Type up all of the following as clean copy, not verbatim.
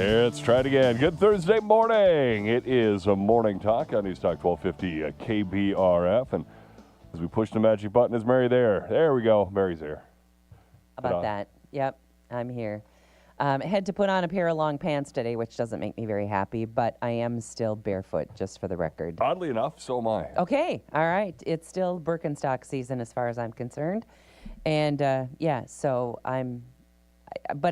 Let's try it again. Good Thursday morning. It is a morning talk on News Talk 1250 KBRF. And as we push the magic button, is Mary there? There we go. Mary's here. How about that? Yep, I'm here. I had to put on a pair of long pants today, which doesn't make me very happy, but I am still barefoot, just for the record. Oddly enough, so am I. Okay, all right. It's still Birkenstock season as far as I'm concerned. And, but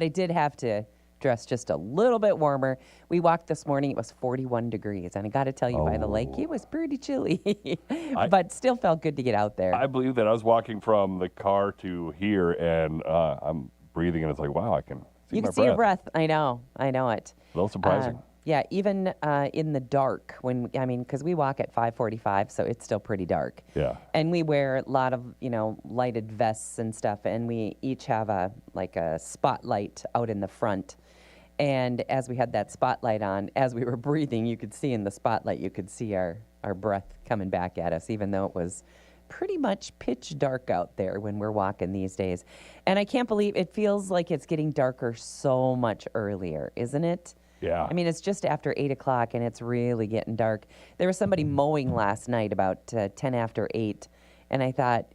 I did have to dress just a little bit warmer. We walked this morning, it was 41 degrees, and I got to tell you, by the lake, it was pretty chilly, but still felt good to get out there. I believe that I was walking from the car to here, and I'm breathing, and it's like, wow, I can see you my can see your breath. I know it. A little surprising. Yeah, even in the dark, because we walk at 5:45, so it's still pretty dark. Yeah. And we wear a lot of, lighted vests and stuff, and we each have a spotlight out in the front. And as we had that spotlight on, as we were breathing, you could see in the spotlight, you could see our breath coming back at us, even though it was pretty much pitch dark out there when we're walking these days. And I can't believe it feels like it's getting darker so much earlier, isn't it? Yeah. I mean, it's just after 8 o'clock, and it's really getting dark. There was somebody mowing last night about 10 after 8, and I thought,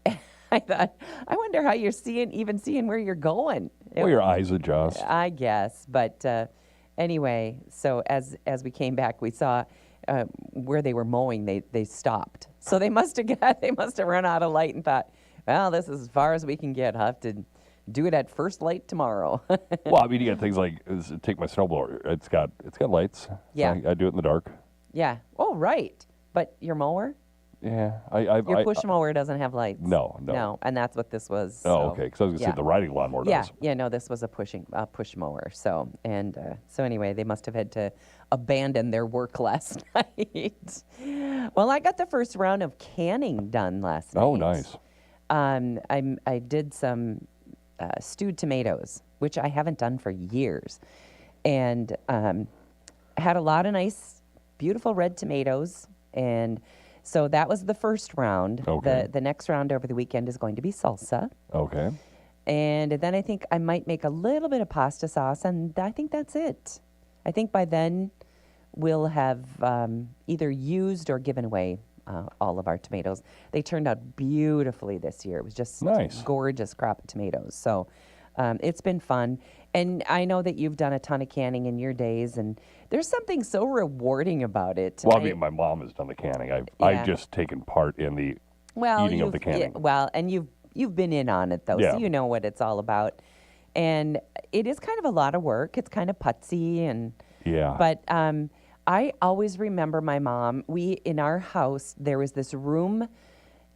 I wonder how you're even seeing where you're going. Well, your eyes adjust. I guess, but anyway, so as we came back, we saw where they were mowing. They stopped, so they must have run out of light and thought, well, this is as far as we can get. I'll have to do it at first light tomorrow. Well, I mean, you got things like take my snowblower. It's got lights. So yeah. I do it in the dark. Yeah. Oh, right. But your mower? Yeah. Your push mower doesn't have lights. No. And that's what this was. Oh, okay. Because I was going to say the riding lawnmower does. Yeah. No, this was a push mower. So anyway, they must have had to abandon their work last night. Well, I got the first round of canning done last night. Oh, nice. I did some stewed tomatoes, which I haven't done for years, and had a lot of nice, beautiful red tomatoes, and so that was the first round. Okay. The next round over the weekend is going to be salsa. Okay. And then I think I might make a little bit of pasta sauce, and I think that's it. I think by then we'll have either used or given away all of our tomatoes. They turned out beautifully this year. It was just nice. Gorgeous crop of tomatoes. So it's been fun. And I know that you've done a ton of canning in your days, and there's something so rewarding about it. Well, I mean, my mom has done the canning. I've just taken part in the eating of the canning. And you've been in on it, though, so you know what it's all about. And it is kind of a lot of work. It's kind of putsy. But I always remember my mom. In our house, there was this room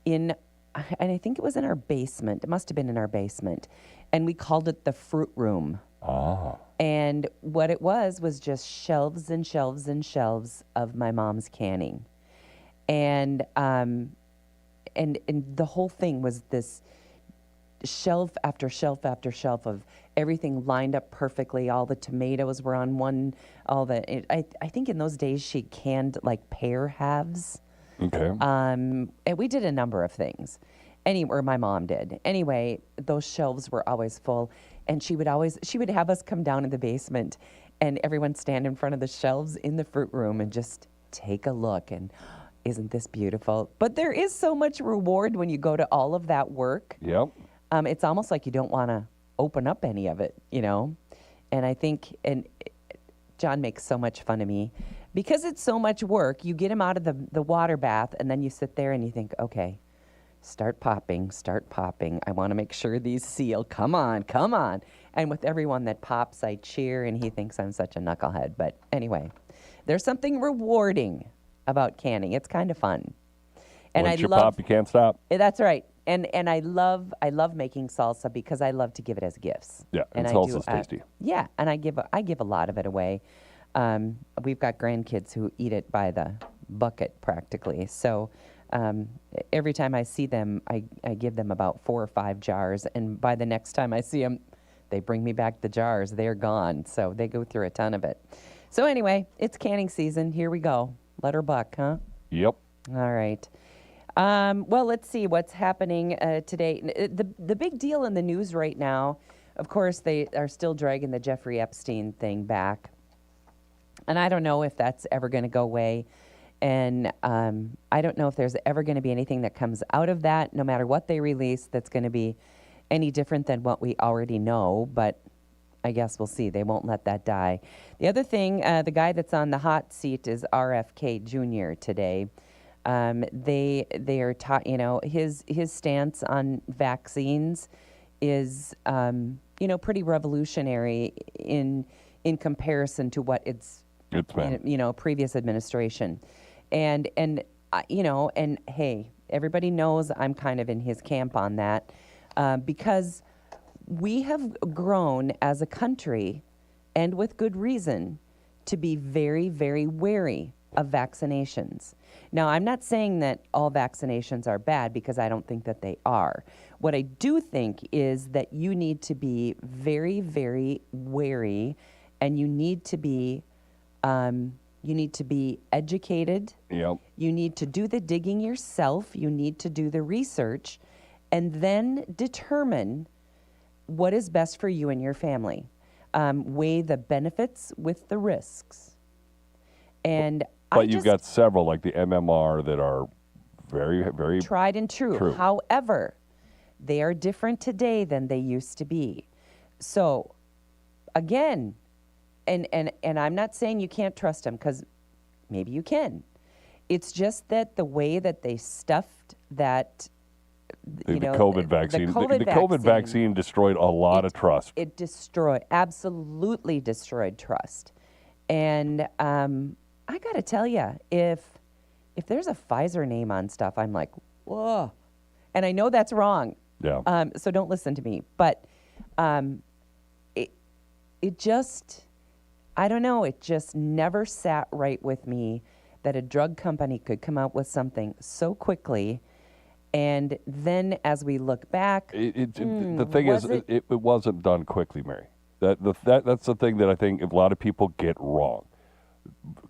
and I think it was in our basement. It must have been in our basement. And we called it the fruit room. Ah. And what it was just shelves and shelves and shelves of my mom's canning. And the whole thing was this shelf after shelf after shelf of everything lined up perfectly. All the tomatoes were on one. I think in those days she canned like pear halves. Okay. And we did a number of things. Or my mom did. Anyway, those shelves were always full, and she would have us come down in the basement, and everyone stand in front of the shelves in the fruit room and just take a look. And isn't this beautiful? But there is so much reward when you go to all of that work. Yep. It's almost like you don't want to open up any of it, And I think, and John makes so much fun of me because it's so much work. You get him out of the water bath, and then you sit there and you think, okay, start popping. I want to make sure these seal. Come on. And with everyone that pops, I cheer, and he thinks I'm such a knucklehead. But anyway, there's something rewarding about canning. It's kind of fun. And Once you pop, you can't stop. That's right. And I love making salsa because I love to give it as gifts. Yeah, and salsa's tasty. Yeah, and I give a lot of it away. We've got grandkids who eat it by the bucket practically. So every time I see them, I give them about 4 or 5 jars, and by the next time I see them, they bring me back the jars. They're gone, so they go through a ton of it. So anyway, it's canning season. Here we go. Let her buck, huh? Yep. All right. Well, let's see what's happening today. The big deal in the news right now, of course, they are still dragging the Jeffrey Epstein thing back. And I don't know if that's ever going to go away. And I don't know if there's ever going to be anything that comes out of that, no matter what they release, that's going to be any different than what we already know. But I guess we'll see. They won't let that die. The other thing, the guy that's on the hot seat is RFK Jr. today. They are taught, his stance on vaccines is, pretty revolutionary in comparison to what it's been. Previous administration. And hey, everybody knows I'm kind of in his camp on that, because we have grown as a country, and with good reason, to be very, very wary of vaccinations. Now, I'm not saying that all vaccinations are bad, because I don't think that they are. What I do think is that you need to be very, very wary, and you need to be educated. Yep. You need to do the digging yourself. You need to do the research, and then determine what is best for you and your family. Weigh the benefits with the risks. And but you've got several, like the MMR, that are very, very tried and true. However, they are different today than they used to be. So, again, and I'm not saying you can't trust them, because maybe you can. It's just that the way that they stuffed that, the COVID vaccine. The COVID vaccine destroyed a lot of trust. It absolutely destroyed trust. And I got to tell you, if there's a Pfizer name on stuff, I'm like, whoa. And I know that's wrong. Yeah. So don't listen to me. But it just, I don't know, it just never sat right with me that a drug company could come out with something so quickly. And then as we look back, the thing is, it wasn't done quickly, Mary. That's the thing that I think a lot of people get wrong.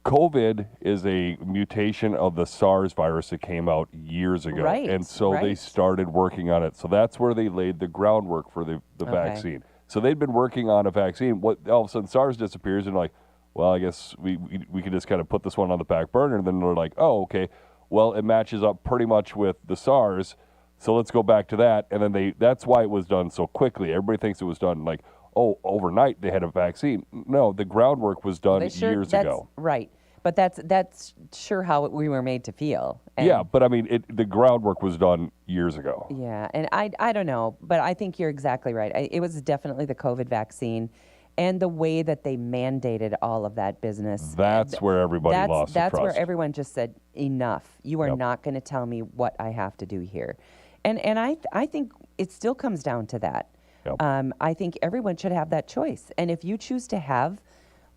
COVID is a mutation of the SARS virus that came out years ago. Right, and so they started working on it. So that's where they laid the groundwork for the vaccine. So they'd been working on a vaccine. All of a sudden SARS disappears, and like, well, I guess we can just kind of put this one on the back burner. And then they're like, oh, okay, well, it matches up pretty much with the SARS, so let's go back to that. And then that's why it was done so quickly. Everybody thinks it was done like, oh, overnight they had a vaccine. No, the groundwork was done years ago. Right. But that's sure how we were made to feel. And yeah, but I mean, the groundwork was done years ago. Yeah, and I don't know, but I think you're exactly right. It was definitely the COVID vaccine and the way that they mandated all of that business. That's where everybody lost the trust. That's where everyone just said, enough. You are not going to tell me what I have to do here. And I think it still comes down to that. Yep. I think everyone should have that choice. And if you choose to have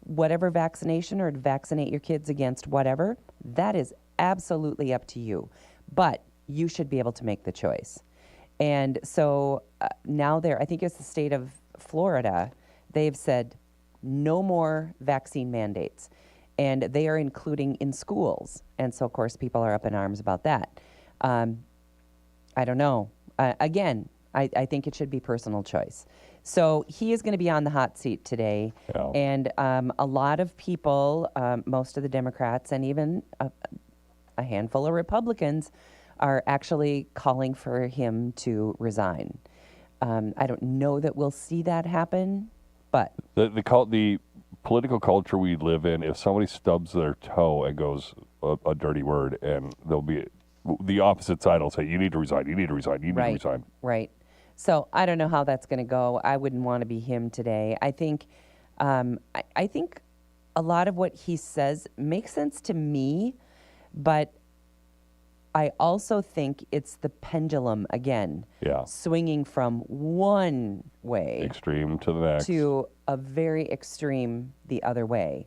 whatever vaccination or to vaccinate your kids against whatever, that is absolutely up to you. But you should be able to make the choice. And so now I think it's the state of Florida, they've said no more vaccine mandates. And they are including in schools. And so, of course, people are up in arms about that. I don't know. Again, I think it should be personal choice. So he is going to be on the hot seat today. Yeah. And a lot of people, most of the Democrats and even a handful of Republicans are actually calling for him to resign. I don't know that we'll see that happen, but... The political culture we live in, if somebody stubs their toe and goes a dirty word, and there'll be... The opposite side will say, you need to resign, you need to resign, you need to resign. Right. So I don't know how that's going to go. I wouldn't want to be him today. I think I think a lot of what he says makes sense to me, but I also think it's the pendulum again, swinging from one way extreme to the next to a very extreme the other way,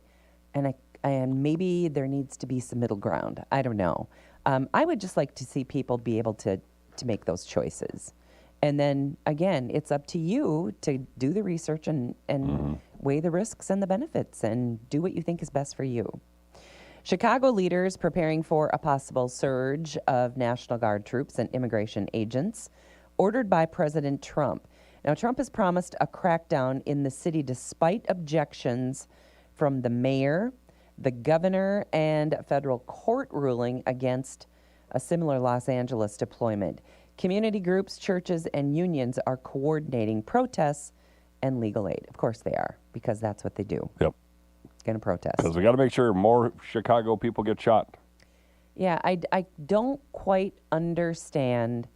and maybe there needs to be some middle ground. I don't know. I would just like to see people be able to make those choices. And then, again, it's up to you to do the research and weigh the risks and the benefits and do what you think is best for you. Chicago leaders preparing for a possible surge of National Guard troops and immigration agents ordered by President Trump. Now, Trump has promised a crackdown in the city despite objections from the mayor, the governor and a federal court ruling against a similar Los Angeles deployment. Community groups, churches, and unions are coordinating protests and legal aid. Of course they are, because that's what they do. Yep. Going to protest. Because we got to make sure more Chicago people get shot. Yeah, I don't quite understand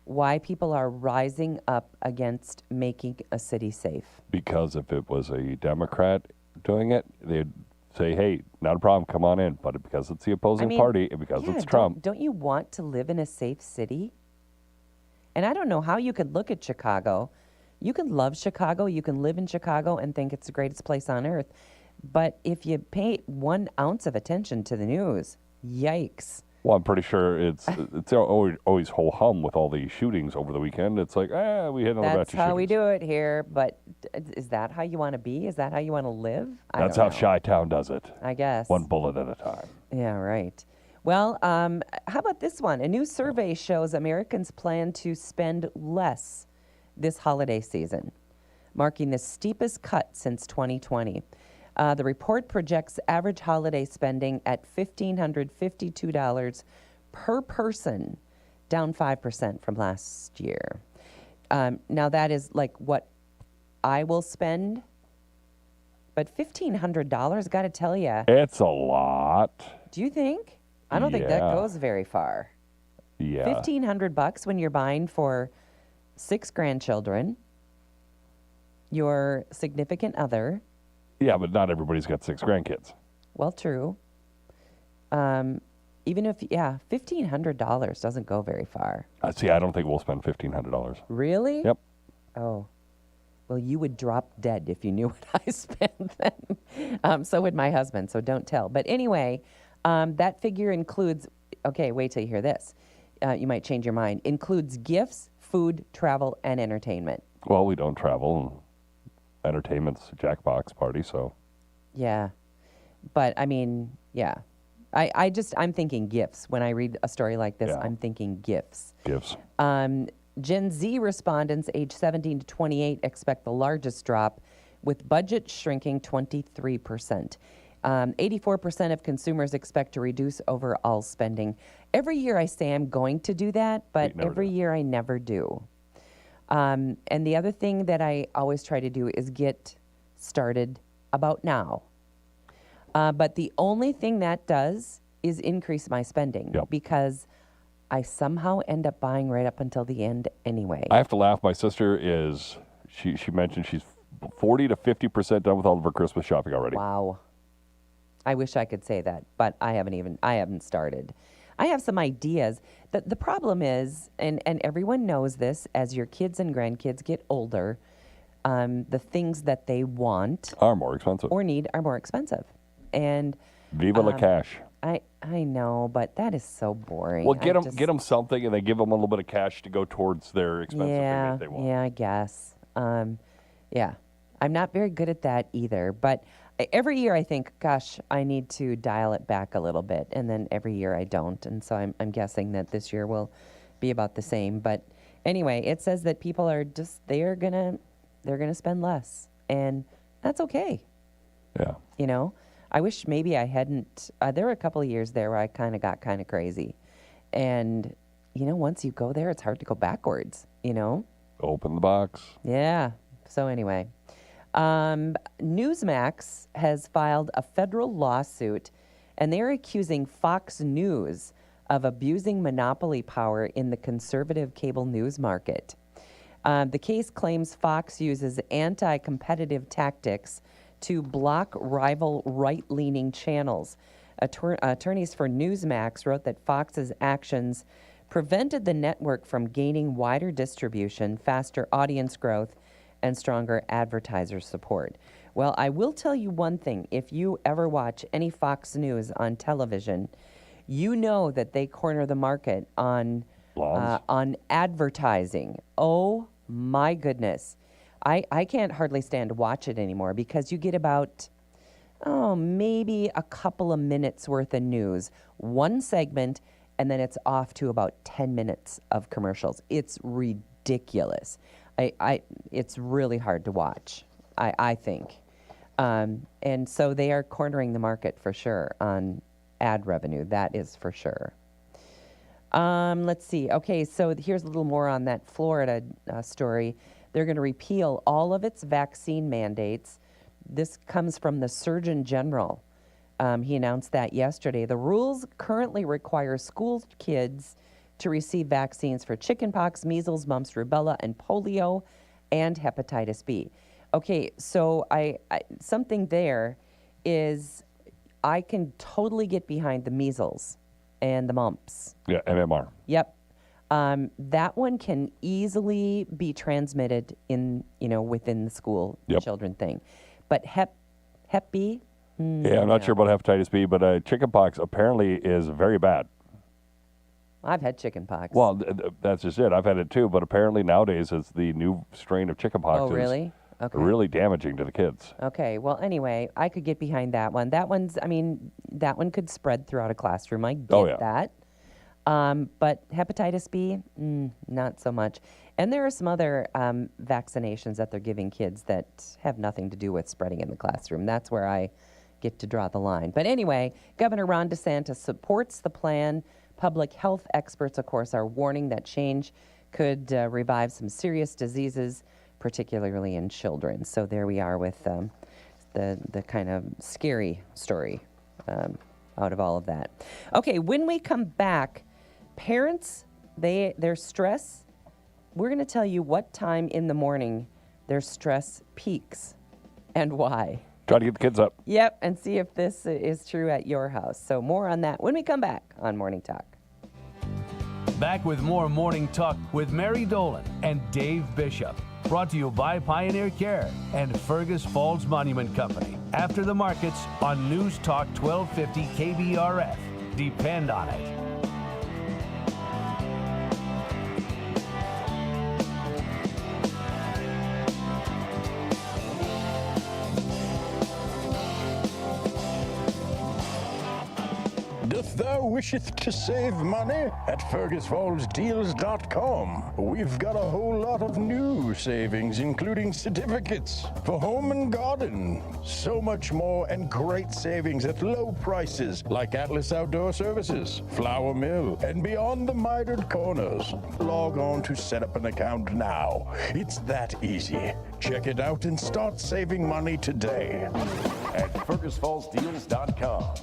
why people are rising up against making a city safe. Because if it was a Democrat doing it, they'd say, hey, not a problem, come on in. But because it's the opposing party and because it's Trump. Don't you want to live in a safe city? And I don't know how you could look at Chicago. You can love Chicago, you can live in Chicago and think it's the greatest place on earth. But if you pay 1 ounce of attention to the news, yikes. Well, I'm pretty sure it's always ho-hum with all the shootings over the weekend. It's like, we had another batch of shootings. That's how we do it here. But is that how you want to be? Is that how you want to live? That's how Chi-Town does it. I guess. 1 bullet at a time. Yeah, right. Well, how about this one? A new survey shows Americans plan to spend less this holiday season, marking the steepest cut since 2020. The report projects average holiday spending at $1,552 per person, down 5% from last year. Now, that is like what I will spend, but $1,500, got to tell you. It's a lot. Do you think? I don't think that goes very far. Yeah. $1,500 when you're buying for 6 grandchildren, your significant other. Yeah, but not everybody's got 6 grandkids. Well, true. Even if, $1,500 doesn't go very far. See, I don't think we'll spend $1,500. Really? Yep. Oh. Well, you would drop dead if you knew what I spent then. So would my husband, so don't tell. But anyway, that figure includes, okay, wait till you hear this. You might change your mind. Includes gifts, food, travel, and entertainment. Well, we don't travel. Entertainment's a Jackbox party, so. Yeah. But, I mean, yeah. I'm thinking gifts. When I read a story like this, I'm thinking gifts. Gifts. Gen Z respondents age 17 to 28 expect the largest drop, with budget shrinking 23%. 84% of consumers expect to reduce overall spending. Every year I say I'm going to do that, but every year I never do. And the other thing that I always try to do is get started about now. But the only thing that does is increase my spending because I somehow end up buying right up until the end anyway. I have to laugh. My sister is, she mentioned she's 40 to 50% done with all of her Christmas shopping already. Wow. I wish I could say that, but I haven't started. I have some ideas. The problem is, and everyone knows this, as your kids and grandkids get older, the things that they want are more expensive or need are more expensive. And Viva la cash. I know, but that is so boring. Well, get them something, and then give them a little bit of cash to go towards their expensive thing that they want. Yeah, I guess. Yeah, I'm not very good at that either. But every year I think, gosh, I need to dial it back a little bit, and then every year I don't. And so I'm guessing that this year will be about the same. But anyway, it says that people are just they're gonna spend less, and that's okay. Yeah. You know. I wish maybe I hadn't. There were a couple of years there where I got kind of crazy. And, once you go there, it's hard to go backwards, Open the box. Yeah. So anyway, Newsmax has filed a federal lawsuit, and they're accusing Fox News of abusing monopoly power in the conservative cable news market. The case claims Fox uses anti-competitive tactics to block rival right-leaning channels. Attorneys for Newsmax wrote that Fox's actions prevented the network from gaining wider distribution, faster audience growth, and stronger advertiser support. Well, I will tell you one thing. If you ever watch any Fox News on television, you know that they corner the market on advertising. Oh, my goodness. I can't hardly stand to watch it anymore because you get about, maybe a couple of minutes worth of news, one segment, and then it's off to about 10 minutes of commercials. It's ridiculous. It's really hard to watch, I think. And so they are cornering the market for sure on ad revenue. That is for sure. Let's see. Okay, so here's a little more on that Florida story. They're going to repeal all of its vaccine mandates. This comes from the Surgeon General. He announced that yesterday. The rules currently require school kids to receive vaccines for chickenpox, measles, mumps, rubella, and polio, and hepatitis B. Okay, so I something there is I can totally get behind the measles and the mumps. Yeah, MMR. Yep. That one can easily be transmitted within the school children thing. But Hep B? Yeah, I'm not sure about hepatitis B, but chickenpox apparently is very bad. I've had chickenpox. Well, that's just it. I've had it too, but apparently nowadays it's the new strain of chickenpox. Oh, really? Okay. Really damaging to the kids. Okay. Well, anyway, I could get behind that one. That one could spread throughout a classroom. I get that. But hepatitis B, not so much. And there are some other vaccinations that they're giving kids that have nothing to do with spreading in the classroom. That's where I get to draw the line. But anyway, Governor Ron DeSantis supports the plan. Public health experts, of course, are warning that change could revive some serious diseases, particularly in children. So there we are with the kind of scary story out of all of that. Okay, when we come back, parents, their stress, we're going to tell you what time in the morning their stress peaks and why. Try to get the kids up. Yep, and see if this is true at your house. So more on that when we come back on Morning Talk. Back with more Morning Talk with Mary Dolan and Dave Bishop. Brought to you by Pioneer Care and Fergus Falls Monument Company. After the markets on News Talk 1250 KBRF. Depend on it. Doth thou wisheth to save money? At FergusFallsDeals.com, we've got a whole lot of new savings, including certificates for home and garden. So much more and great savings at low prices, like Atlas Outdoor Services, Flour Mill, and beyond the mitered corners. Log on to set up an account now. It's that easy. Check it out and start saving money today at FergusFallsDeals.com.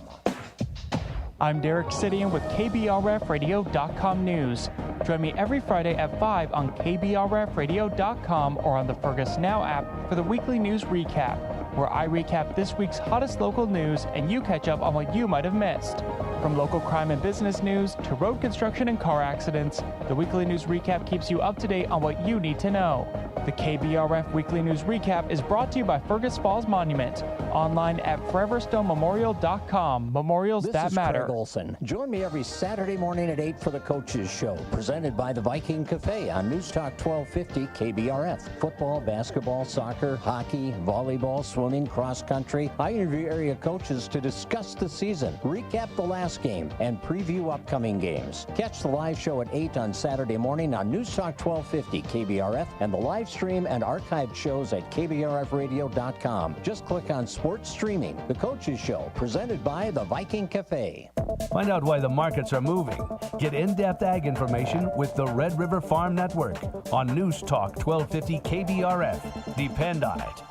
I'm Derek Sidian with KBRFradio.com News. Join me every Friday at 5 on KBRFradio.com or on the Fergus Now app for the weekly news recap, where I recap this week's hottest local news and you catch up on what you might have missed. From local crime and business news to road construction and car accidents, the weekly news recap keeps you up to date on what you need to know. The KBRF Weekly News Recap is brought to you by Fergus Falls Monument, online at foreverstonmemorial.com. Memorials that matter. Craig Olson. Join me every Saturday morning at 8 for the Coaches Show, presented by the Viking Cafe on News Talk 1250 KBRF. Football, basketball, soccer, hockey, volleyball, swimming, cross country. I interview area coaches to discuss the season, recap the last game, and preview upcoming games. Catch the live show at 8 on Saturday morning on News Talk 1250 KBRF and the live stream and archived shows at KBRFradio.com. Just click on Sports Streaming. The Coaches Show, presented by the Viking Cafe. Find out why the markets are moving. Get in-depth ag information with the Red River Farm Network on News Talk 1250 KBRF. Depend on it.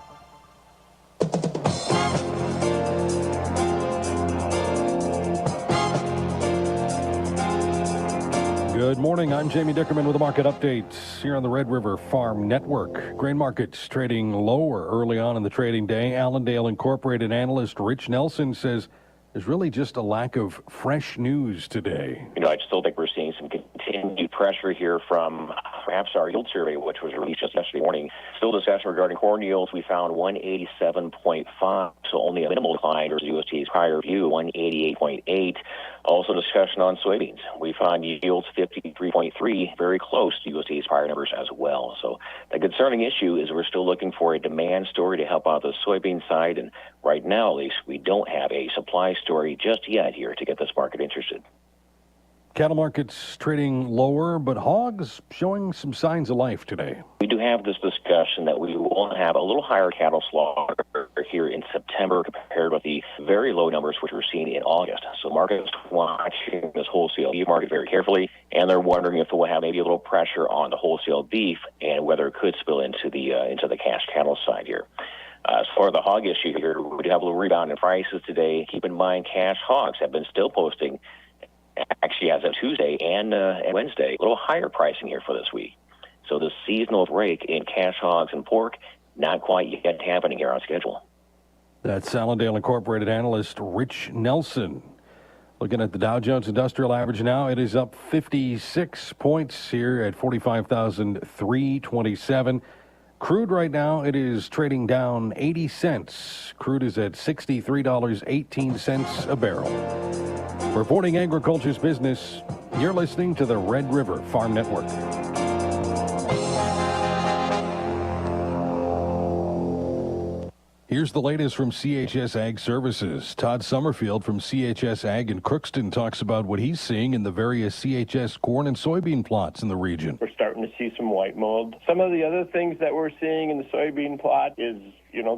Good morning. I'm Jamie Dickerman with the market updates here on the Red River Farm Network. Grain markets trading lower early on in the trading day. Allendale Incorporated analyst Rich Nelson says there's really just a lack of fresh news today. I still think we're seeing some continued pressure here from perhaps our yield survey, which was released just yesterday morning. Still discussion regarding corn yields. We found 187.5, so only a minimal decline versus USDA's prior view, 188.8. Also discussion on soybeans. We found yields 53.3, very close to USDA's prior numbers as well. So the concerning issue is we're still looking for a demand story to help out the soybean side, and right now, at least, we don't have a supply story just yet here to get this market interested. Cattle markets trading lower, but hogs showing some signs of life today. We do have this discussion that we will have a little higher cattle slaughter here in September compared with the very low numbers which we're seeing in August. So markets watching this wholesale beef market very carefully, and they're wondering if it will have maybe a little pressure on the wholesale beef and whether it could spill into the cash cattle side here. As far as the hog issue here, we do have a little rebound in prices today. Keep in mind, cash hogs have been still posting, actually as of Tuesday and Wednesday, a little higher pricing here for this week. So the seasonal break in cash hogs and pork, not quite yet happening here on schedule. That's Allendale Incorporated analyst Rich Nelson. Looking at the Dow Jones Industrial Average now, it is up 56 points here at 45,327. Crude right now, it is trading down 80 cents. Crude is at $63.18 a barrel. Reporting agriculture's business, you're listening to the Red River Farm Network. Here's the latest from CHS Ag Services. Todd Summerfield from CHS Ag in Crookston talks about what he's seeing in the various CHS corn and soybean plots in the region. We're starting to see some white mold. Some of the other things that we're seeing in the soybean plot is,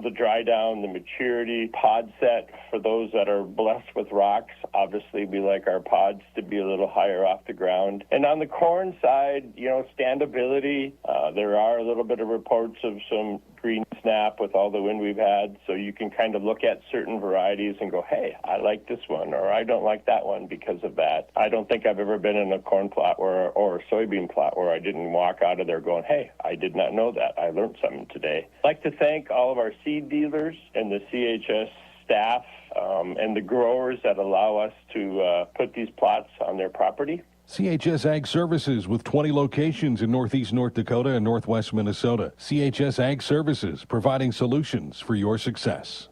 the dry down, the maturity, pod set for those that are blessed with rocks. Obviously, we like our pods to be a little higher off the ground. And on the corn side, standability. There are a little bit of reports of some green snap with all the wind we've had. So you can kind of look at certain varieties and go, hey, I like this one, or I don't like that one because of that. I don't think I've ever been in a corn plot or a soybean plot where I didn't walk out of there going, hey, I did not know that. I learned something today. I'd like to thank all of our seed dealers and the CHS staff and the growers that allow us to put these plots on their property. CHS Ag Services with 20 locations in Northeast North Dakota and Northwest Minnesota. CHS Ag Services, providing solutions for your success.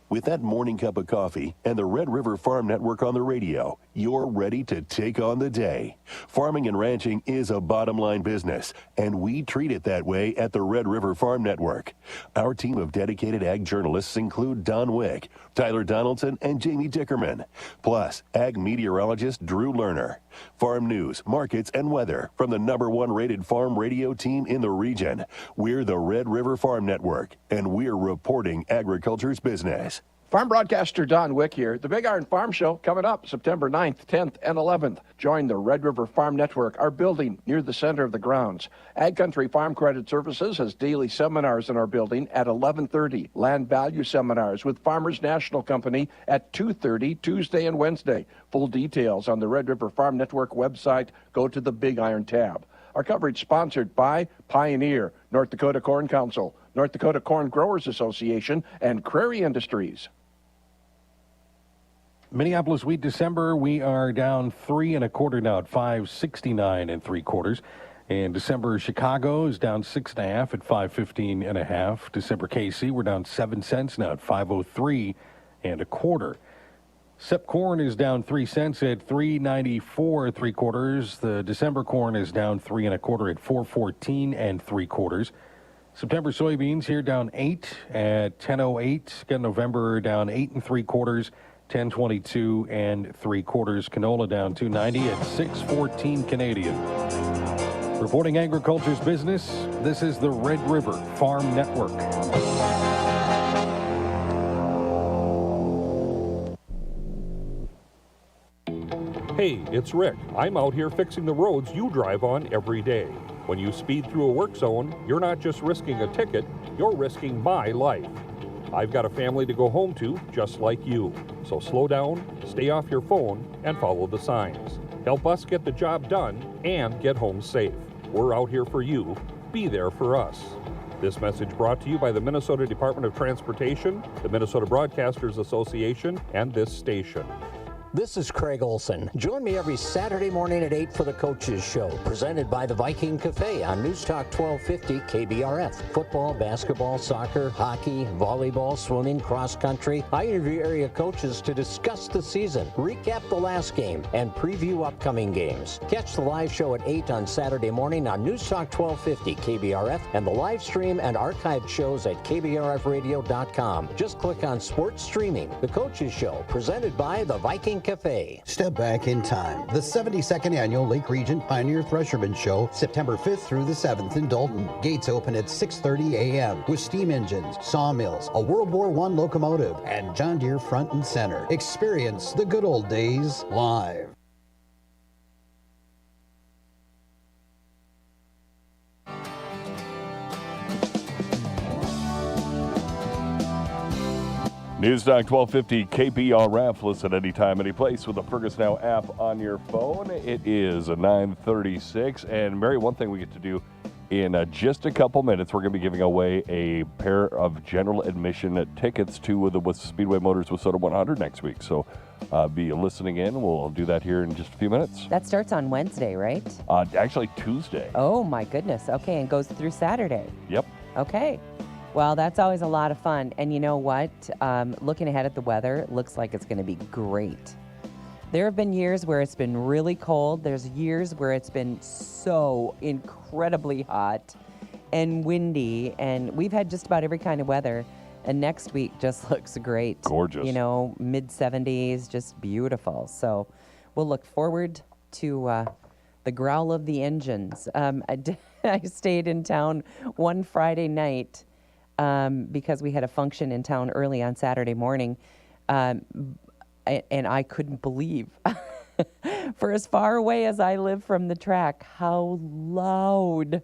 With that morning cup of coffee and the Red River Farm Network on the radio, you're ready to take on the day. Farming and ranching is a bottom line business, and we treat it that way at the Red River Farm Network. Our team of dedicated ag journalists include Don Wick, Tyler Donaldson, and Jamie Dickerman, plus ag meteorologist Drew Lerner. Farm news, markets, and weather from the #1 rated farm radio team in the region. We're the Red River Farm Network, and we're reporting agriculture's business. Farm broadcaster Don Wick here. The Big Iron Farm Show coming up September 9th, 10th, and 11th. Join the Red River Farm Network, our building near the center of the grounds. Ag Country Farm Credit Services has daily seminars in our building at 11:30. Land value seminars with Farmers National Company at 2:30 Tuesday and Wednesday. Full details on the Red River Farm Network website. Go to the Big Iron tab. Our coverage sponsored by Pioneer, North Dakota Corn Council, North Dakota Corn Growers Association, and Crary Industries. Minneapolis wheat December, we are down 3 1/4 now at 5.69 3/4. And December Chicago is down 6 1/2 at 5.15 1/2. December KC, we're down 7 cents now at 5.03 1/4. Sep corn is down 3 cents at 3.94 3/4. The December corn is down 3 1/4 at 4.14 3/4. September soybeans here down 8 at 10.08. Got November down 8 3/4. 10.22 3/4. Canola down 2.90 at 6.14 Canadian. Reporting agriculture's business, this is the Red River Farm Network. Hey, it's Rick. I'm out here fixing the roads you drive on every day. When you speed through a work zone, you're not just risking a ticket, you're risking my life. I've got a family to go home to, just like you. So slow down, stay off your phone, and follow the signs. Help us get the job done and get home safe. We're out here for you. Be there for us. This message brought to you by the Minnesota Department of Transportation, the Minnesota Broadcasters Association, and this station. This is Craig Olson. Join me every Saturday morning at 8 for the Coaches Show, presented by the Viking Cafe on News Talk 1250 KBRF. Football, basketball, soccer, hockey, volleyball, swimming, cross country. I interview area coaches to discuss the season, recap the last game, and preview upcoming games. Catch the live show at 8 on Saturday morning on News Talk 1250 KBRF and the live stream and archived shows at KBRFradio.com. Just click on Sports Streaming. The Coaches Show, presented by the Viking Cafe. Step back in time. The 72nd Annual Lake Region Pioneer Thresherman Show, September 5th through the 7th in Dalton. Gates open at 6:30 a.m. with steam engines, sawmills, a World War I locomotive, and John Deere front and center. Experience the good old days live. Newstalk 1250 KBRF. Listen anytime, any place with the Fergus Now app on your phone. It is 9:36. And Mary, one thing we get to do in just a couple minutes, we're going to be giving away a pair of general admission tickets to the Speedway Motors Wissota 100 next week. So be listening in. We'll do that here in just a few minutes. That starts on Wednesday, right? Actually, Tuesday. Oh, my goodness. Okay, and goes through Saturday. Yep. Okay. Well, that's always a lot of fun. And you know what? Looking ahead at the weather, it looks like it's going to be great. There have been years where it's been really cold. There's years where it's been so incredibly hot and windy. And we've had just about every kind of weather. And next week just looks great. Gorgeous. You know, mid-70s, just beautiful. So we'll look forward to the growl of the engines. I stayed in town one Friday night because we had a function in town early on Saturday morning. And I couldn't believe, for as far away as I live from the track, how loud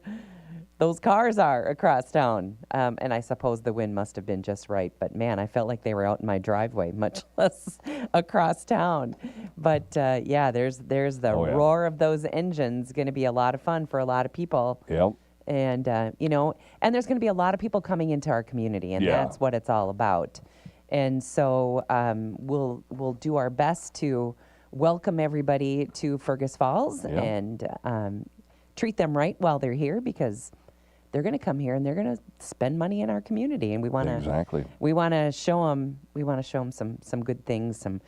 those cars are across town. And I suppose the wind must have been just right. But, man, I felt like they were out in my driveway, much less across town. But, yeah, there's the roar of those engines. Going to be a lot of fun for a lot of people. Yep. And, you know, and there's going to be a lot of people coming into our community, and that's what it's all about. And so we'll do our best to welcome everybody to Fergus Falls and treat them right while they're here, because they're going to come here and they're going to spend money in our community, and we want to we want to show them some good things, some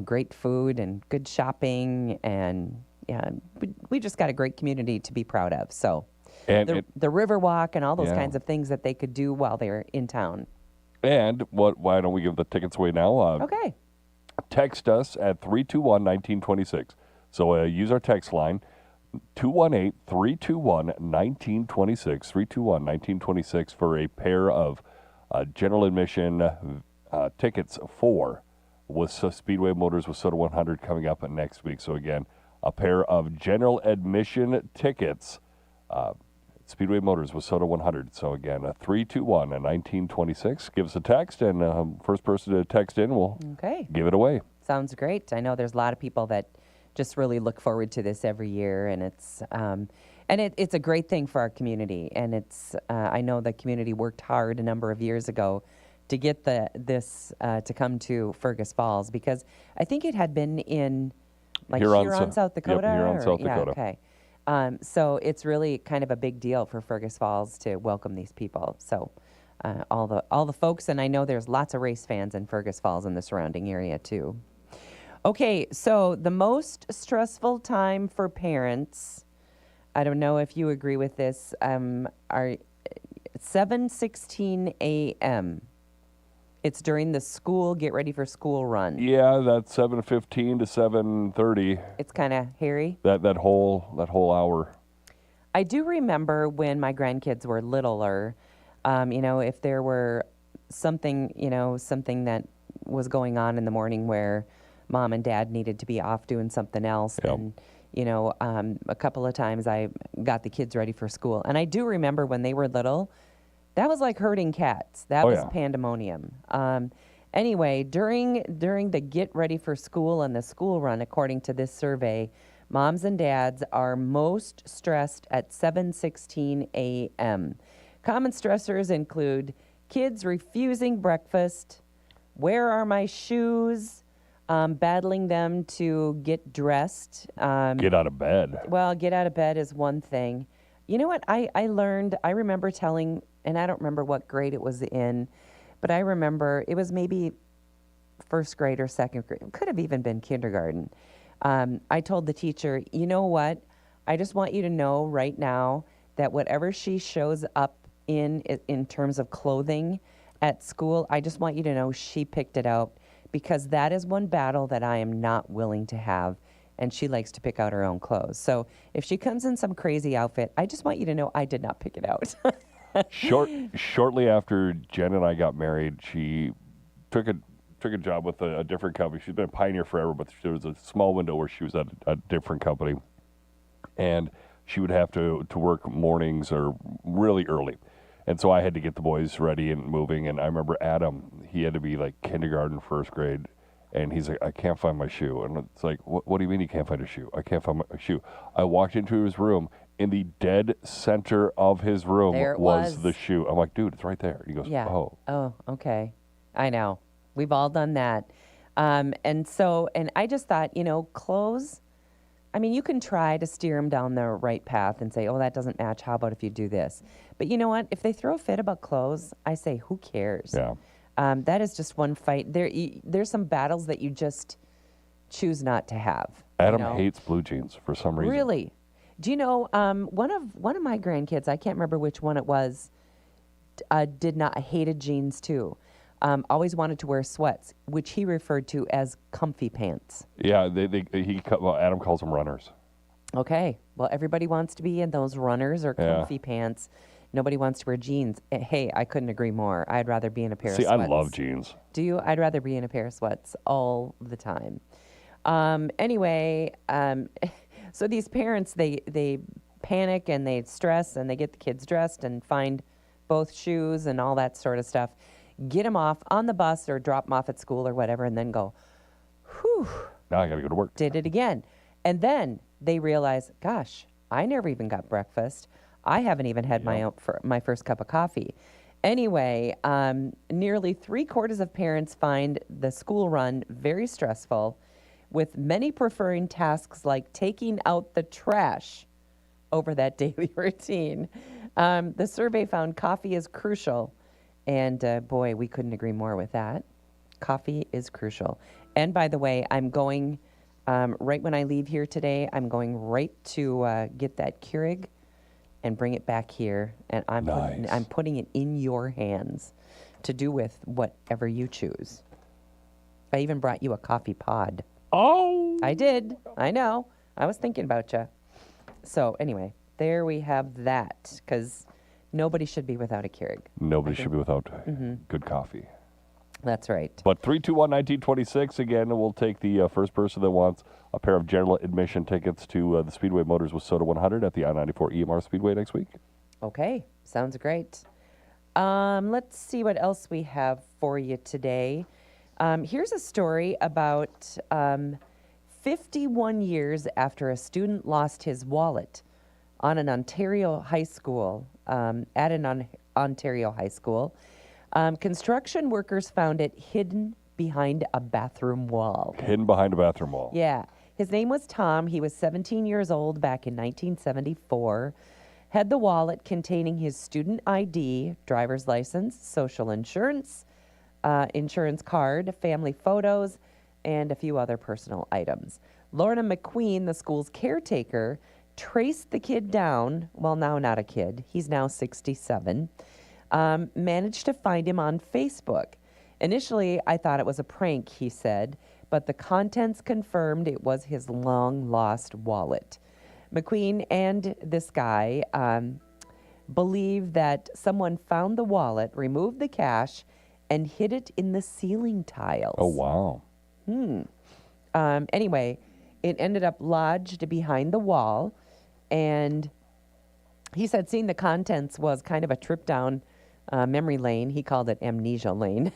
great food and good shopping, and we just got a great community to be proud of. So the Riverwalk and all those kinds of things that they could do while they're in town. And why don't we give the tickets away now? Okay. Text us at 321-1926. So use our text line, 218-321-1926, 321-1926 for a pair of general admission tickets for Speedway Motors Wissota 100 coming up next week. So again, a pair of general admission tickets, Speedway Motors Wissota 100. So again, 321-1926. Give us a text, and first person to text in will give it away. Sounds great. I know there's a lot of people that just really look forward to this every year, and it's a great thing for our community. And it's I know the community worked hard a number of years ago to get this to come to Fergus Falls, because I think it had been in Huron, South Dakota. Yep, Huron, South Dakota. Okay. So it's really kind of a big deal for Fergus Falls to welcome these people. So all the folks, and I know there's lots of race fans in Fergus Falls and the surrounding area too. Okay, so the most stressful time for parents, I don't know if you agree with this, are 7:16 a.m. It's during the school, get ready for school run. Yeah, that's 7:15 to 7:30. It's kind of hairy. That whole hour. I do remember when my grandkids were littler, if there were something that was going on in the morning where mom and dad needed to be off doing something else, and a couple of times I got the kids ready for school. And I do remember when they were little, that was like herding cats. That was pandemonium. Anyway, during the get ready for school and the school run, according to this survey, moms and dads are most stressed at 7:16 a.m. Common stressors include kids refusing breakfast, where are my shoes, battling them to get dressed. Get out of bed. Well, get out of bed is one thing. You know what I remember telling, and I don't remember what grade it was in, but I remember it was maybe first grade or second grade. It could have even been kindergarten. I told the teacher, you know what? I just want you to know right now that whatever she shows up in terms of clothing at school, I just want you to know she picked it out, because that is one battle that I am not willing to have. And she likes to pick out her own clothes. So if she comes in some crazy outfit, I just want you to know I did not pick it out. Shortly after Jen and I got married, she took a job with a different company. She's been a Pioneer forever, but there was a small window where she was at a different company. And she would have to work mornings or really early. And so I had to get the boys ready and moving. And I remember Adam, he had to be like kindergarten, first grade. And he's like, I can't find my shoe. And it's like, what do you mean you can't find a shoe? I can't find my shoe. I walked into his room. In the dead center of his room was the shoe. I'm like, dude, it's right there. He goes, oh. Oh, okay. I know. We've all done that. And I just thought, clothes, I mean, you can try to steer them down the right path and say, oh, that doesn't match. How about if you do this? But you know what? If they throw a fit about clothes, I say, who cares? Yeah. That is just one fight. There's some battles that you just choose not to have. Adam hates blue jeans for some reason. Really? Do you know one of my grandkids? I can't remember which one it was. Hated jeans too. Always wanted to wear sweats, which he referred to as comfy pants. Yeah, Adam calls them runners. Okay. Well, everybody wants to be in those runners or comfy pants. Nobody wants to wear jeans. Hey, I couldn't agree more. I'd rather be in a pair of sweats. See, I love jeans. Do you? I'd rather be in a pair of sweats all the time. Anyway, so these parents, they panic and they stress and they get the kids dressed and find both shoes and all that sort of stuff. Get them off on the bus or drop them off at school or whatever and then go, whew. Now I got to go to work. Did it again. And then they realize, gosh, I never even got breakfast. I haven't even had my first cup of coffee. Anyway, nearly 3/4 of parents find the school run very stressful, with many preferring tasks like taking out the trash over that daily routine. The survey found coffee is crucial, and boy, we couldn't agree more with that. Coffee is crucial. And by the way, I'm going, right when I leave here today, I'm going right to get that Keurig and bring it back here, and I'm putting it in your hands to do with whatever you choose. I even brought you a coffee pod. Oh! I did. I know. I was thinking about you. So anyway, there we have that, because nobody should be without a Keurig. Nobody should be without good coffee. That's right. But 321-1926, again, we'll take the first person that wants a pair of general admission tickets to the Speedway Motors with Soda 100 at the I-94 EMR Speedway next week. Okay, sounds great. Let's see what else we have for you today. Here's a story about 51 years after a student lost his wallet on an Ontario high school, at an Ontario high school. Construction workers found it hidden behind a bathroom wall. Hidden behind a bathroom wall. Yeah. His name was Tom. He was 17 years old back in 1974. Had the wallet containing his student ID, driver's license, social insurance, insurance card, family photos, and a few other personal items. Lorna McQueen, the school's caretaker, traced the kid down. Well, now not a kid. He's now 67. Managed to find him on Facebook. Initially, I thought it was a prank, he said, but the contents confirmed it was his long-lost wallet. McQueen and this guy believe that someone found the wallet, removed the cash, and hid it in the ceiling tiles. Oh, wow. Anyway, it ended up lodged behind the wall, and he said seeing the contents was kind of a trip down memory lane. He called it amnesia lane,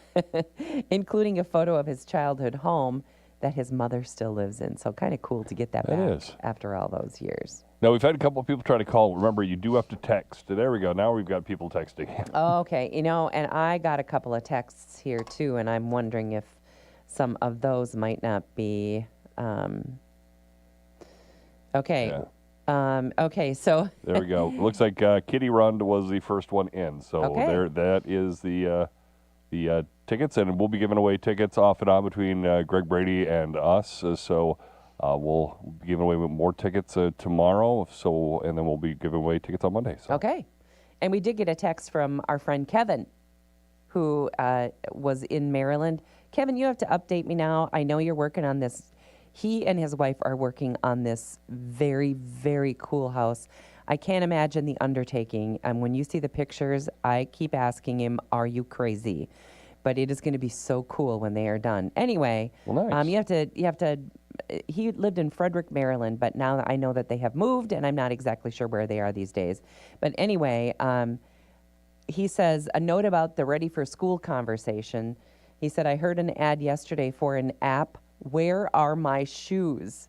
including a photo of his childhood home that his mother still lives in. So kind of cool to get that back after all those years. Now, we've had a couple of people try to call. Remember, you do have to text. There we go. Now we've got people texting. Okay. And I got a couple of texts here, too, and I'm wondering if some of those might not be... Okay. Yeah. Okay, so... There we go. Looks like Kitty Rund was the first one in. So there, that is the tickets, and we'll be giving away tickets off and on between Greg Brady and us. So we'll be giving away more tickets tomorrow. So, and then we'll be giving away tickets on Monday. So. Okay. And we did get a text from our friend Kevin, who was in Maryland. Kevin, you have to update me now. I know you're working on this. He and his wife are working on this very, very cool house. I can't imagine the undertaking. And when you see the pictures, I keep asking him, are you crazy? But it is going to be so cool when they are done. Anyway, well, nice. you have to, he lived in Frederick, Maryland, but now I know that they have moved, and I'm not exactly sure where they are these days. But anyway, he says, a note about the ready for school conversation. He said, I heard an ad yesterday for an app, Where Are My Shoes?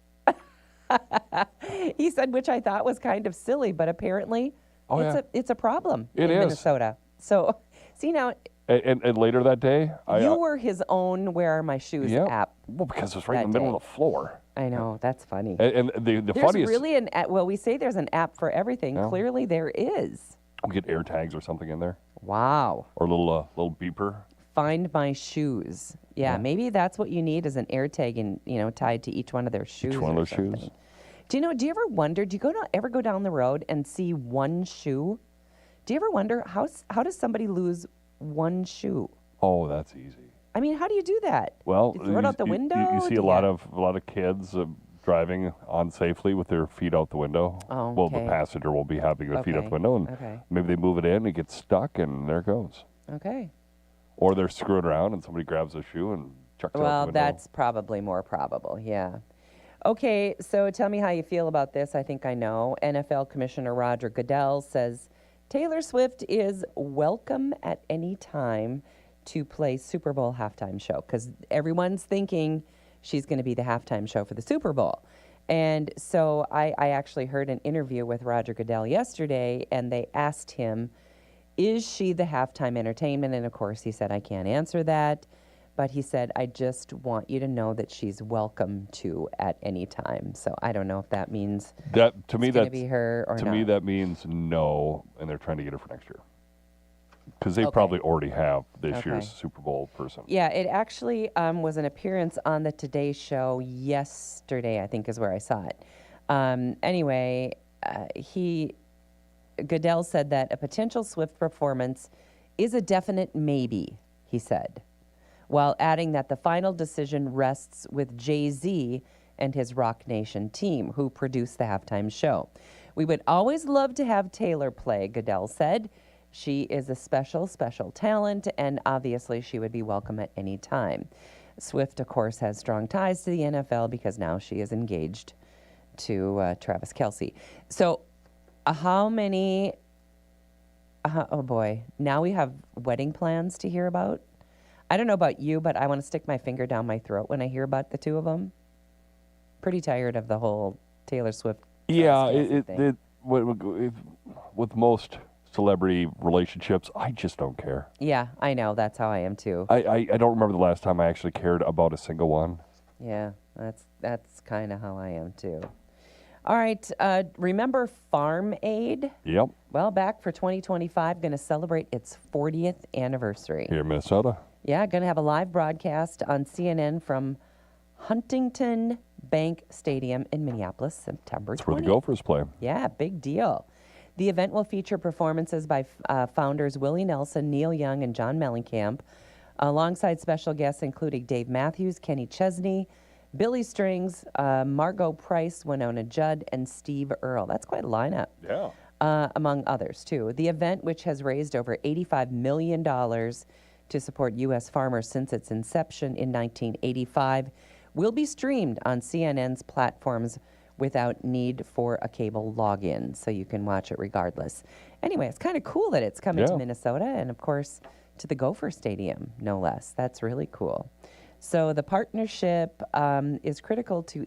He said, which I thought was kind of silly, but apparently it's a problem in Minnesota. So, see now... And later that day, you were his own Where Are My Shoes app. Well, because it was right in the middle of the floor. I know, that's funny. And the there's funniest... really an app. Well, we say there's an app for everything. Yeah. Clearly there is. We get air tags or something in there. Wow. Or a little beeper. Find My Shoes. Yeah, maybe that's what you need is an air tag and, tied to each one of their shoes. Each one of those shoes. Do you ever wonder, ever go down the road and see one shoe? Do you ever wonder how does somebody lose one shoe? Oh, that's easy. I mean, how do you do that? Well, you throw it out the window? You see a lot of kids driving on safely with their feet out the window. Oh, okay. Well, the passenger will be having their feet out the window, and maybe they move it in, it gets stuck, and there it goes. Okay. Or they're screwing around, and somebody grabs a shoe and chucks it out the window. Well, that's probably more probable, yeah. Okay, so tell me how you feel about this. I think I know. NFL Commissioner Roger Goodell says Taylor Swift is welcome at any time to play Super Bowl halftime show because everyone's thinking she's going to be the halftime show for the Super Bowl. And so I actually heard an interview with Roger Goodell yesterday, and they asked him, is she the halftime entertainment? And of course he said, I can't answer that. But he said, I just want you to know that she's welcome to at any time. So I don't know if that means that to me it's going to be her or to not. me that means no, and they're trying to get her for next year because they probably already have this year's Super Bowl person. Yeah, it actually was an appearance on the Today Show yesterday, I think is where I saw it. Anyway, Goodell said that a potential Swift performance is a definite maybe, he said, while adding that the final decision rests with Jay-Z and his Rock Nation team, who produced the halftime show. We would always love to have Taylor play, Goodell said. She is a special, special talent, and obviously she would be welcome at any time. Swift, of course, has strong ties to the NFL because now she is engaged to Travis Kelce. So how many, oh boy, now we have wedding plans to hear about. I don't know about you, but I want to stick my finger down my throat when I hear about the two of them. Pretty tired of the whole Taylor Swift. Yeah, with most celebrity relationships, I just don't care. Yeah, I know. That's how I am too. I don't remember the last time I actually cared about a single one. Yeah, that's kind of how I am too. All right, remember Farm Aid? Yep. Well, back for 2025, going to celebrate its 40th anniversary. Here in Minnesota. Yeah, going to have a live broadcast on CNN from Huntington Bank Stadium in Minneapolis, September 20th. That's where the Gophers play. Yeah, big deal. The event will feature performances by founders Willie Nelson, Neil Young, and John Mellencamp, alongside special guests including Dave Matthews, Kenny Chesney, Billy Strings, Margot Price, Winona Judd, and Steve Earle. That's quite a lineup. Yeah. Among others, too. The event, which has raised over $85 million to support U.S. farmers since its inception in 1985, will be streamed on CNN's platforms without need for a cable login, so you can watch it regardless. Anyway, it's kind of cool that it's coming to Minnesota and, of course, to the Gopher Stadium, no less. That's really cool. So the partnership is critical to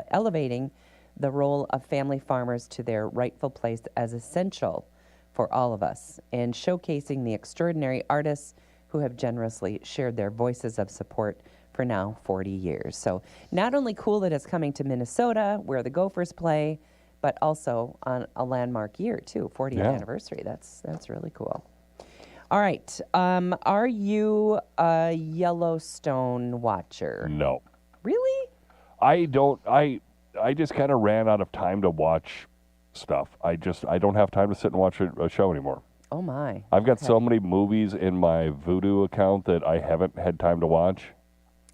elevating the role of family farmers to their rightful place as essential for all of us and showcasing the extraordinary artists who have generously shared their voices of support for now 40 years. So not only cool that it's coming to Minnesota, where the Gophers play, but also on a landmark year, too, 40th anniversary. That's really cool. All right. Are you a Yellowstone watcher? No. Really? I don't. I just kind of ran out of time to watch stuff. I don't have time to sit and watch a show anymore. Oh, my. I've got so many movies in my Vudu account that I haven't had time to watch.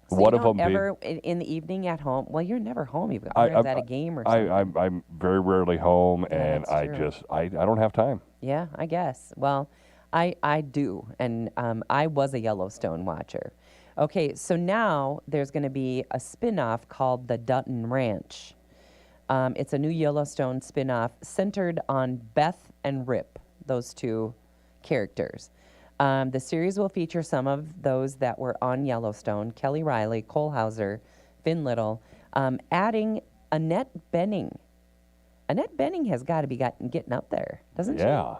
So One you of don't them ever, in the evening at home, well, you're never home. You've got at a game or something. I'm very rarely home, Yeah, and that's true. I don't have time. Yeah, I guess. Well, I do, and I was a Yellowstone watcher. Okay, so now there's going to be a spin-off called The Dutton Ranch. It's a new Yellowstone spin-off centered on Beth and Rip, those two characters. The series will feature some of those that were on Yellowstone: Kelly Riley, Cole Hauser, Finn Little, adding Annette Bening. Annette Bening has got to be getting up there, doesn't she? Yeah.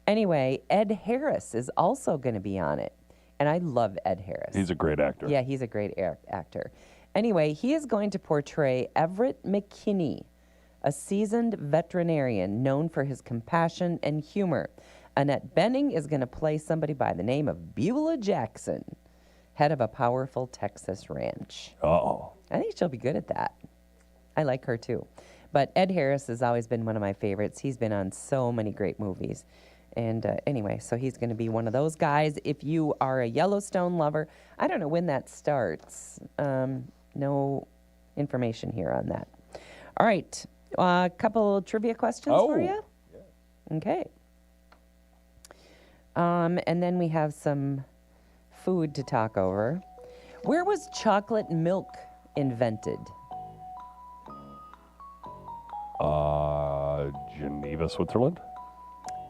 Anyway, Ed Harris is also going to be on it. And I love Ed Harris. He's a great actor. Yeah, he's a great actor. Anyway, he is going to portray Everett McKinney, a seasoned veterinarian known for his compassion and humor. Annette Bening is going to play somebody by the name of Beulah Jackson, head of a powerful Texas ranch. Uh-oh. I think she'll be good at that. I like her too. But Ed Harris has always been one of my favorites. He's been on so many great movies. And anyway, so he's going to be one of those guys. If you are a Yellowstone lover, I don't know when that starts. No information here on that. All right, a couple trivia questions for you. Yeah. Okay. And then we have some food to talk over. Where was chocolate milk invented? Geneva, Switzerland?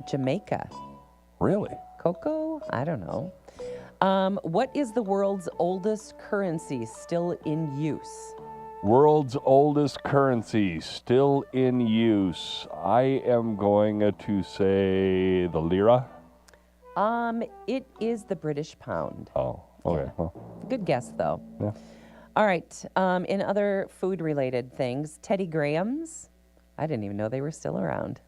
Jamaica. Really? Cocoa? I don't know. What is the world's oldest currency still in use? World's oldest currency still in use. I am going to say the lira. It is the British pound. Oh, okay. Yeah. Well, Good guess, though. yeah. All right. In other food-related things, Teddy Grahams. I didn't even know they were still around.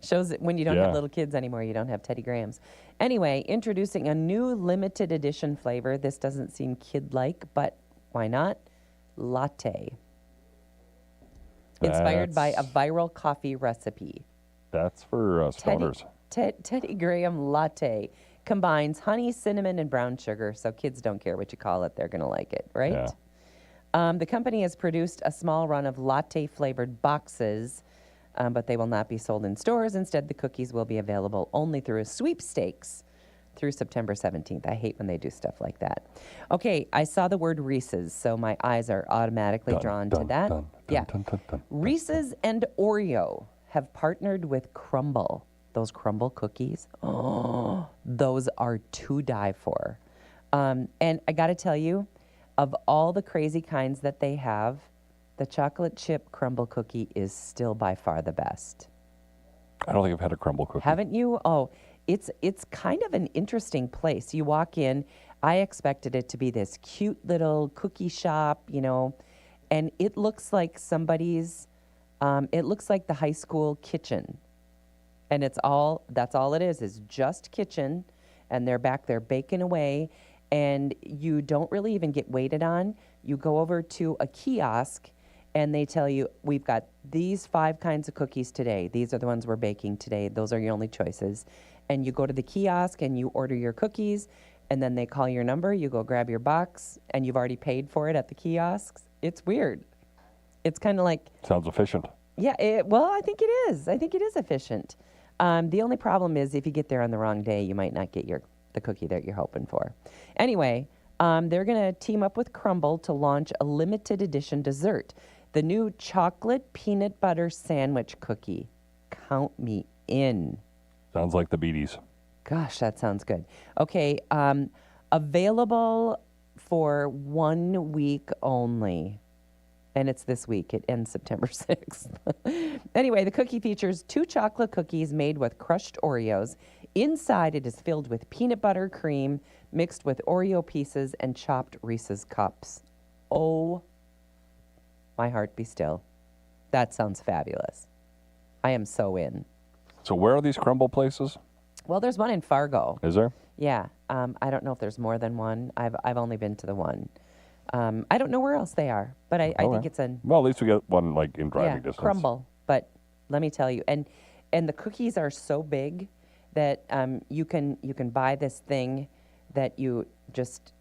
Shows that when you don't have little kids anymore, you don't have Teddy Grahams. Anyway, introducing a new limited edition flavor. This doesn't seem kid-like, but why not? Latte. Inspired by a viral coffee recipe. That's for stoners. Teddy Graham Latte combines honey, cinnamon, and brown sugar, so kids don't care what you call it. They're going to like it, right? Yeah. The company has produced a small run of latte-flavored boxes, but they will not be sold in stores. Instead, the cookies will be available only through a sweepstakes through September 17th. I hate when they do stuff like that. Okay, I saw the word Reese's, so my eyes are automatically drawn to that. Reese's and Oreo have partnered with Crumble. Those Crumble cookies, oh, those are to die for. And I got to tell you, of all the crazy kinds that they have, the chocolate chip crumble cookie is still by far the best. I don't think I've had a crumble cookie. Haven't you? Oh, it's kind of an interesting place. You walk in, I expected it to be this cute little cookie shop, you know, and it looks like somebody's, it looks like the high school kitchen. And that's all it is just kitchen, and they're back there baking away. And you don't really even get waited on. You go over to a kiosk, and they tell you, we've got these 5 kinds of cookies today. These are the ones we're baking today. Those are your only choices. And you go to the kiosk, and you order your cookies, and then they call your number. You go grab your box, and you've already paid for it at the kiosks. It's weird. It's kind of like... Sounds efficient. Yeah, well, I think it is. I think it is efficient. The only problem is if you get there on the wrong day, you might not get the cookie that you're hoping for. Anyway, they're going to team up with Crumble to launch a limited edition dessert, the new chocolate peanut butter sandwich cookie. Count me in. Sounds like the Beaties. Gosh, that sounds good. Okay, available for 1 week only. And it's this week. It ends September 6th. Anyway, the cookie features 2 chocolate cookies made with crushed Oreos. Inside, it is filled with peanut butter cream mixed with Oreo pieces and chopped Reese's cups. Oh, my heart be still. That sounds fabulous. I am so in. So where are these crumble places? Well, there's one in Fargo. Is there? Yeah. I don't know if there's more than one. I've only been to the one. I don't know where else they are, but I think it's in... Well, at least we got one like in driving distance. Crumble. But let me tell you, and the cookies are so big that you can buy this thing that you just,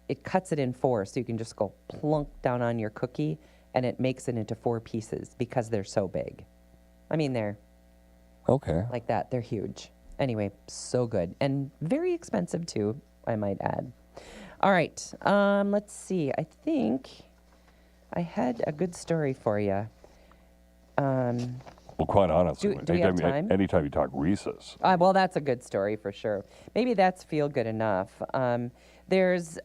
it cuts it in 4, so you can just go plunk down on your cookie, and it makes it into 4 pieces because they're so big. I mean, they're Okay. like that. They're huge. Anyway, so good. And very expensive, too, I might add. All right. Let's see. I think I had a good story for you. Well, quite honestly, do we have time? Anytime you talk Reese's. Well, that's a good story for sure. Maybe that's feel good enough. There's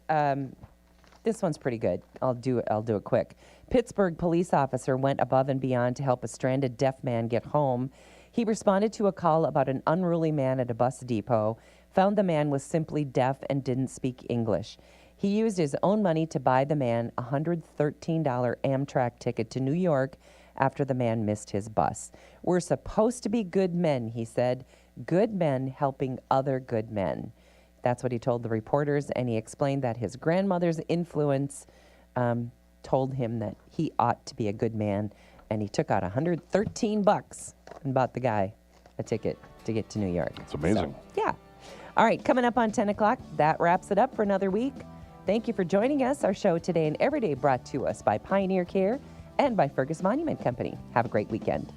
this one's pretty good. I'll do it quick. Pittsburgh police officer went above and beyond to help a stranded deaf man get home. He responded to a call about an unruly man at a bus depot, found the man was simply deaf and didn't speak English. He used his own money to buy the man a $113 Amtrak ticket to New York after the man missed his bus. We're supposed to be good men, he said. Good men helping other good men. That's what he told the reporters, and he explained that his grandmother's influence told him that he ought to be a good man, and he took out $113 and bought the guy a ticket to get to New York. It's amazing. So, yeah. All right, coming up on 10 o'clock, that wraps it up for another week. Thank you for joining us. Our show today and every day brought to us by Pioneer Care and by Fergus Monument Company. Have a great weekend.